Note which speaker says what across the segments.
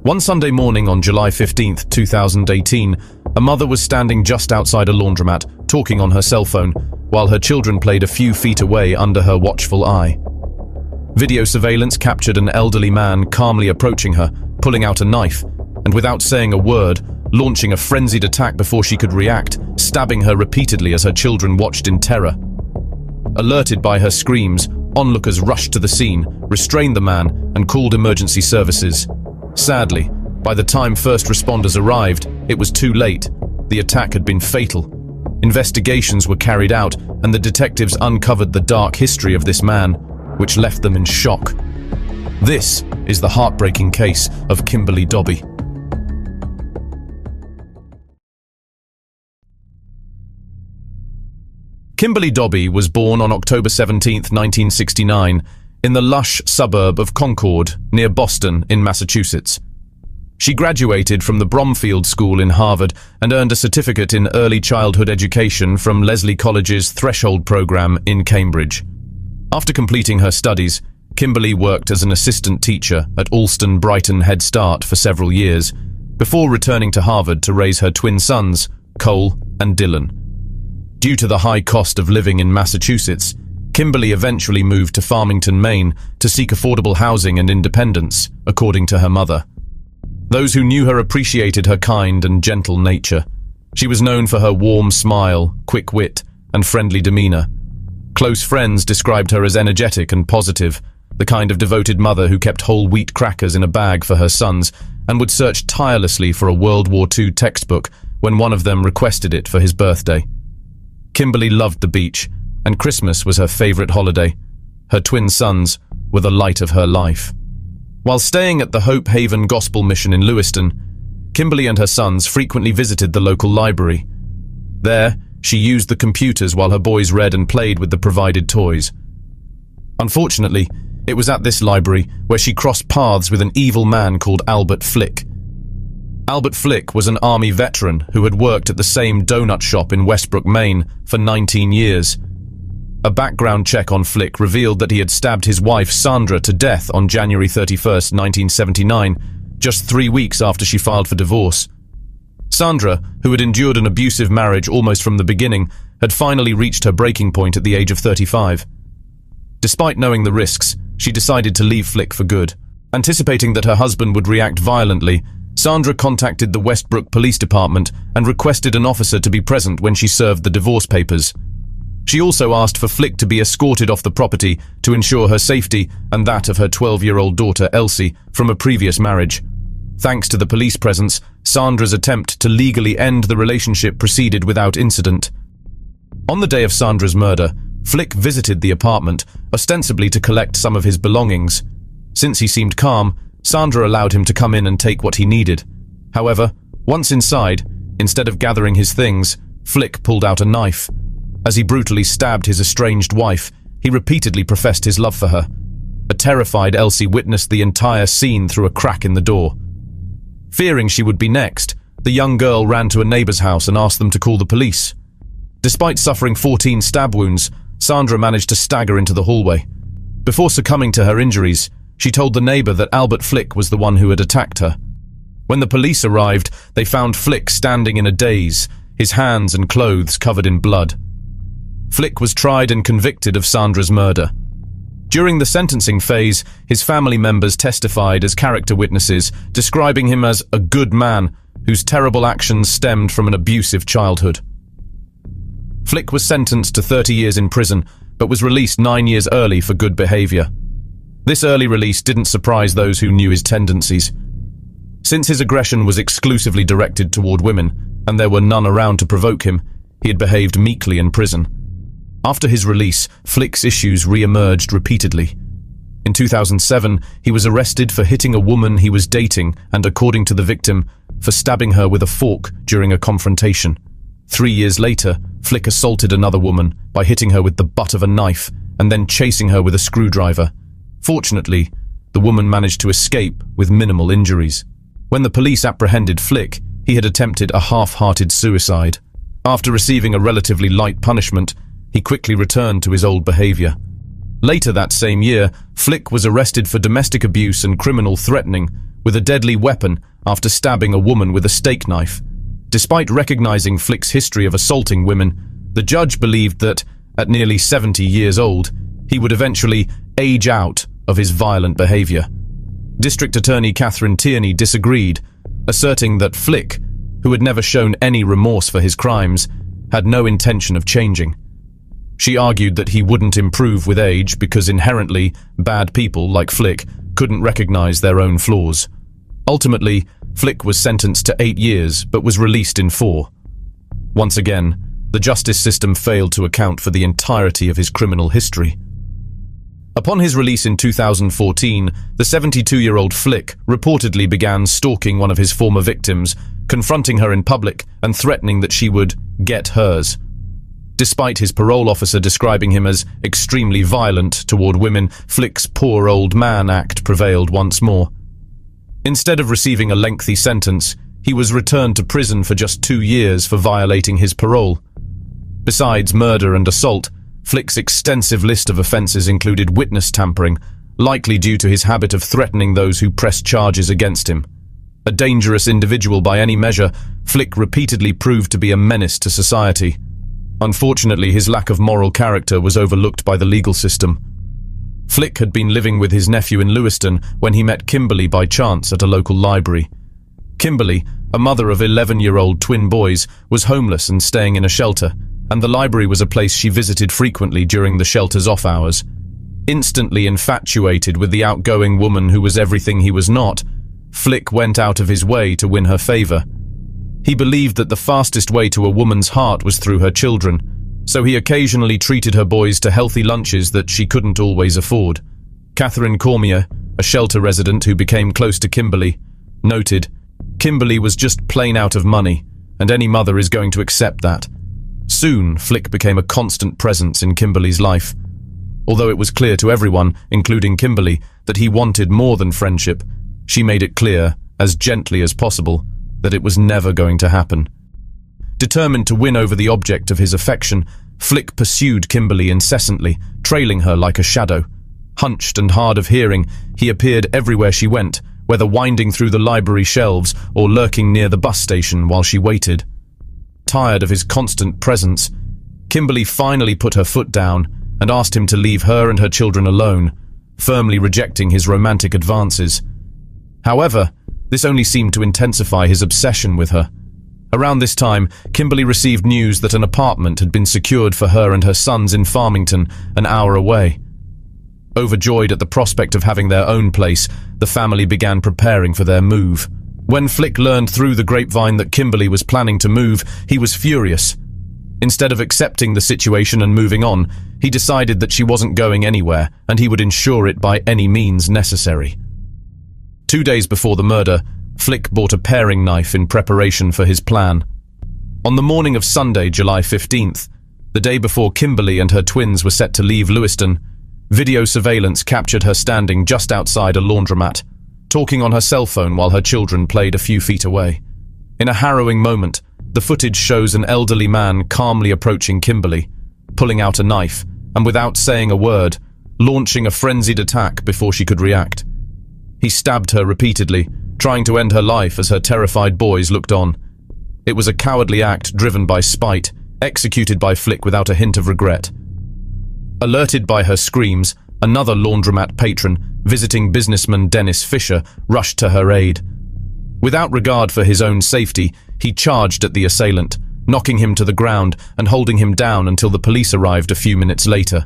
Speaker 1: One Sunday morning on July 15th, 2018, a mother was standing just outside a laundromat, talking on her cell phone, while her children played a few feet away under her watchful eye. Video surveillance captured an elderly man calmly approaching her, pulling out a knife, and without saying a word, launching a frenzied attack before she could react, stabbing her repeatedly as her children watched in terror. Alerted by her screams, onlookers rushed to the scene, restrained the man, and called emergency services. Sadly, by the time first responders arrived, it was too late. The attack had been fatal. Investigations were carried out, and the detectives uncovered the dark history of this man, which left them in shock. This is the heartbreaking case of Kimberly Dobbie. Kimberly Dobbie was born on October 17, 1969, in the lush suburb of Concord, near Boston, in Massachusetts. She graduated from the Bromfield School in Harvard and earned a certificate in early childhood education from Lesley College's Threshold program in Cambridge. After completing her studies, Kimberly worked as an assistant teacher at Alston Brighton Head Start for several years, before returning to Harvard to raise her twin sons, Cole and Dylan. Due to the high cost of living in Massachusetts, Kimberly eventually moved to Farmington, Maine, to seek affordable housing and independence, according to her mother. Those who knew her appreciated her kind and gentle nature. She was known for her warm smile, quick wit, and friendly demeanor. Close friends described her as energetic and positive, the kind of devoted mother who kept whole wheat crackers in a bag for her sons and would search tirelessly for a World War II textbook when one of them requested it for his birthday. Kimberly loved the beach, and Christmas was her favorite holiday. Her twin sons were the light of her life. While staying at the Hope Haven Gospel Mission in Lewiston, Kimberly and her sons frequently visited the local library. There, she used the computers while her boys read and played with the provided toys. Unfortunately, it was at this library where she crossed paths with an evil man called Albert Flick. Albert Flick was an Army veteran who had worked at the same donut shop in Westbrook, Maine for 19 years. A background check on Flick revealed that he had stabbed his wife Sandra to death on January 31, 1979, just 3 weeks after she filed for divorce. Sandra, who had endured an abusive marriage almost from the beginning, had finally reached her breaking point at the age of 35. Despite knowing the risks, she decided to leave Flick for good. Anticipating that her husband would react violently, Sandra contacted the Westbrook Police Department and requested an officer to be present when she served the divorce papers. She also asked for Flick to be escorted off the property to ensure her safety and that of her 12-year-old daughter Elsie from a previous marriage. Thanks to the police presence, Sandra's attempt to legally end the relationship proceeded without incident. On the day of Sandra's murder, Flick visited the apartment, ostensibly to collect some of his belongings. Since he seemed calm, Sandra allowed him to come in and take what he needed. However, once inside, instead of gathering his things, Flick pulled out a knife. As he brutally stabbed his estranged wife, he repeatedly professed his love for her. A terrified Elsie witnessed the entire scene through a crack in the door. Fearing she would be next, the young girl ran to a neighbor's house and asked them to call the police. Despite suffering 14 stab wounds, Sandra managed to stagger into the hallway. Before succumbing to her injuries, she told the neighbor that Albert Flick was the one who had attacked her. When the police arrived, they found Flick standing in a daze, his hands and clothes covered in blood. Flick was tried and convicted of Sandra's murder. During the sentencing phase, his family members testified as character witnesses, describing him as a good man whose terrible actions stemmed from an abusive childhood. Flick was sentenced to 30 years in prison, but was released 9 years early for good behavior. This early release didn't surprise those who knew his tendencies. Since his aggression was exclusively directed toward women, and there were none around to provoke him, he had behaved meekly in prison. After his release, Flick's issues re-emerged repeatedly. In 2007, he was arrested for hitting a woman he was dating and, according to the victim, for stabbing her with a fork during a confrontation. 3 years later, Flick assaulted another woman by hitting her with the butt of a knife and then chasing her with a screwdriver. Fortunately, the woman managed to escape with minimal injuries. When the police apprehended Flick, he had attempted a half-hearted suicide. After receiving a relatively light punishment, he quickly returned to his old behavior. Later that same year, Flick was arrested for domestic abuse and criminal threatening, with a deadly weapon after stabbing a woman with a steak knife. Despite recognizing Flick's history of assaulting women, the judge believed that, at nearly 70 years old, he would eventually age out of his violent behavior. District Attorney Catherine Tierney disagreed, asserting that Flick, who had never shown any remorse for his crimes, had no intention of changing. She argued that he wouldn't improve with age because inherently bad people like Flick couldn't recognize their own flaws. Ultimately, Flick was sentenced to 8 years but was released in 4. Once again, the justice system failed to account for the entirety of his criminal history. Upon his release in 2014, the 72-year-old Flick reportedly began stalking one of his former victims, confronting her in public and threatening that she would get hers. Despite his parole officer describing him as extremely violent toward women, Flick's poor old man act prevailed once more. Instead of receiving a lengthy sentence, he was returned to prison for just 2 years for violating his parole. Besides murder and assault, Flick's extensive list of offences included witness tampering, likely due to his habit of threatening those who pressed charges against him. A dangerous individual by any measure, Flick repeatedly proved to be a menace to society. Unfortunately, his lack of moral character was overlooked by the legal system. Flick had been living with his nephew in Lewiston when he met Kimberly by chance at a local library. Kimberly, a mother of 11-year-old twin boys, was homeless and staying in a shelter, and the library was a place she visited frequently during the shelter's off hours. Instantly infatuated with the outgoing woman who was everything he was not, Flick went out of his way to win her favor. He believed that the fastest way to a woman's heart was through her children, so he occasionally treated her boys to healthy lunches that she couldn't always afford. Catherine Cormier, a shelter resident who became close to Kimberly, noted, "Kimberly was just plain out of money, and any mother is going to accept that." Soon, Flick became a constant presence in Kimberly's life. Although it was clear to everyone, including Kimberly, that he wanted more than friendship, she made it clear, as gently as possible, that it was never going to happen. Determined to win over the object of his affection, Flick pursued Kimberly incessantly, trailing her like a shadow. Hunched and hard of hearing, he appeared everywhere she went, whether winding through the library shelves or lurking near the bus station while she waited. Tired of his constant presence, Kimberly finally put her foot down and asked him to leave her and her children alone, firmly rejecting his romantic advances. However, this only seemed to intensify his obsession with her. Around this time, Kimberly received news that an apartment had been secured for her and her sons in Farmington, an hour away. Overjoyed at the prospect of having their own place, the family began preparing for their move. When Flick learned through the grapevine that Kimberly was planning to move, he was furious. Instead of accepting the situation and moving on, he decided that she wasn't going anywhere, and he would ensure it by any means necessary. 2 days before the murder, Flick bought a paring knife in preparation for his plan. On the morning of Sunday, July 15th, the day before Kimberly and her twins were set to leave Lewiston, video surveillance captured her standing just outside a laundromat, talking on her cell phone while her children played a few feet away. In a harrowing moment, the footage shows an elderly man calmly approaching Kimberly, pulling out a knife, and without saying a word, launching a frenzied attack before she could react. He stabbed her repeatedly, trying to end her life as her terrified boys looked on. It was a cowardly act driven by spite, executed by Flick without a hint of regret. Alerted by her screams, another laundromat patron, visiting businessman Dennis Fisher, rushed to her aid. Without regard for his own safety, he charged at the assailant, knocking him to the ground and holding him down until the police arrived a few minutes later.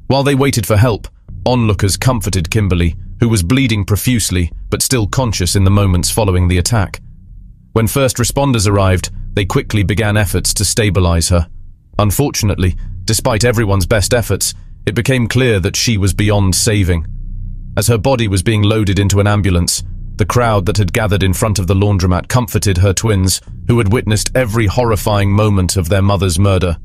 Speaker 1: While they waited for help, onlookers comforted Kimberly, who was bleeding profusely but still conscious in the moments following the attack. When first responders arrived, they quickly began efforts to stabilize her. Unfortunately, despite everyone's best efforts, it became clear that she was beyond saving. As her body was being loaded into an ambulance, the crowd that had gathered in front of the laundromat comforted her twins, who had witnessed every horrifying moment of their mother's murder.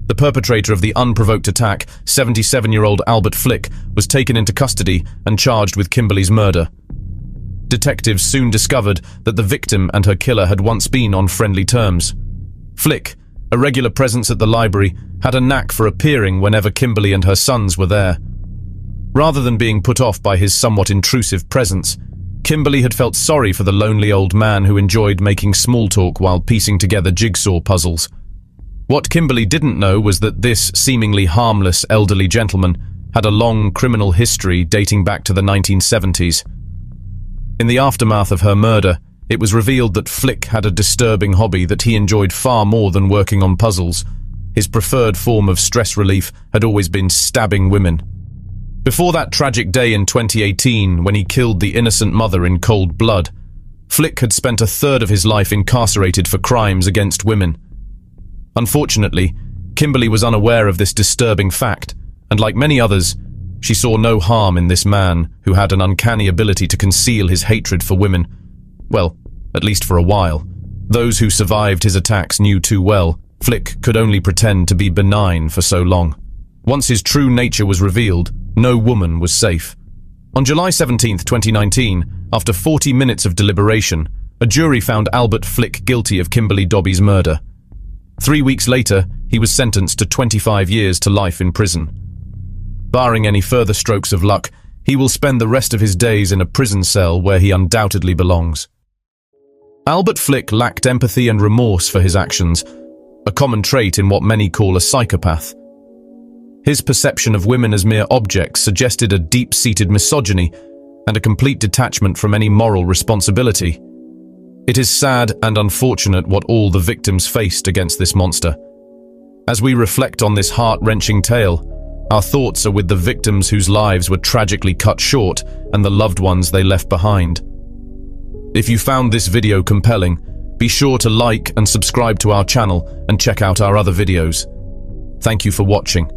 Speaker 1: The perpetrator of the unprovoked attack, 77-year-old Albert Flick, was taken into custody and charged with Kimberly's murder. Detectives soon discovered that the victim and her killer had once been on friendly terms. Flick, a regular presence at the library, had a knack for appearing whenever Kimberly and her sons were there. Rather than being put off by his somewhat intrusive presence, Kimberly had felt sorry for the lonely old man who enjoyed making small talk while piecing together jigsaw puzzles. What Kimberly didn't know was that this seemingly harmless elderly gentleman had a long criminal history dating back to the 1970s. In the aftermath of her murder, it was revealed that Flick had a disturbing hobby that he enjoyed far more than working on puzzles. His preferred form of stress relief had always been stabbing women. Before that tragic day in 2018, when he killed the innocent mother in cold blood, Flick had spent a third of his life incarcerated for crimes against women. Unfortunately, Kimberly was unaware of this disturbing fact, and like many others, she saw no harm in this man who had an uncanny ability to conceal his hatred for women. Well, at least for a while. Those who survived his attacks knew too well Flick could only pretend to be benign for so long. Once his true nature was revealed, no woman was safe. On July 17, 2019, after 40 minutes of deliberation, a jury found Albert Flick guilty of Kimberly Dobbie's murder. 3 weeks later, he was sentenced to 25 years to life in prison. Barring any further strokes of luck, he will spend the rest of his days in a prison cell where he undoubtedly belongs. Albert Flick lacked empathy and remorse for his actions, a common trait in what many call a psychopath. His perception of women as mere objects suggested a deep-seated misogyny and a complete detachment from any moral responsibility. It is sad and unfortunate what all the victims faced against this monster. As we reflect on this heart-wrenching tale, our thoughts are with the victims whose lives were tragically cut short and the loved ones they left behind. If you found this video compelling, be sure to like and subscribe to our channel and check out our other videos. Thank you for watching.